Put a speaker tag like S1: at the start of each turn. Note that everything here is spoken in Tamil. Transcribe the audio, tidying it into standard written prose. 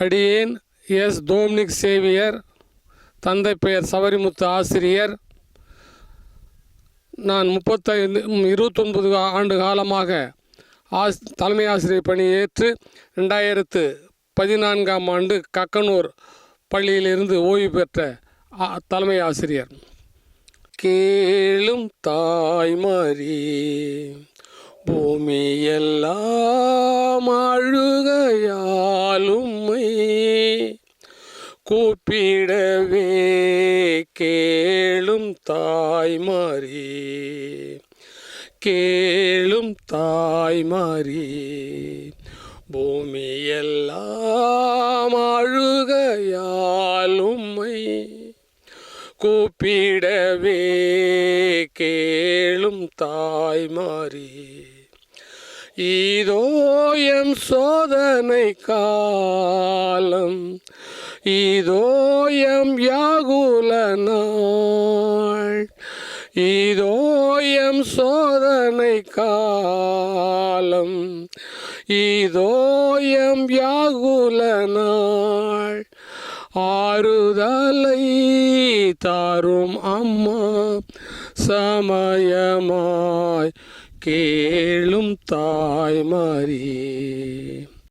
S1: அடியேன் எஸ். டோம்னிக் சேவியர், தந்தை பெயர் சவரிமுத்து ஆசிரியர். நான் 29 ஆண்டு காலமாக தலைமை ஆசிரியர் பணியேற்று 2014ஆம் ஆண்டு கக்கனூர் பள்ளியிலிருந்து ஓய்வு பெற்ற தலைமை ஆசிரியர். கேளும் தாய்மறி பூமியெல்லாம் அழுகையாலும்மை கூப்பிடவே கேளும் தாய்மறி, கேளும் தாய்மறி பூமியெல்லாம் அழுகையாலும்மை கூப்பிடவே கேளும் தாய்மறி. இதோ எம் சோதனை காலம், இதோ எம் வியாகுல நாள், இதோ எம் சோதனை காலம், இதோ எம் வியாகுல நாள். ஆறுதலை தாரும் அம்மா சமயமாய் கேளும் தாய்மறி.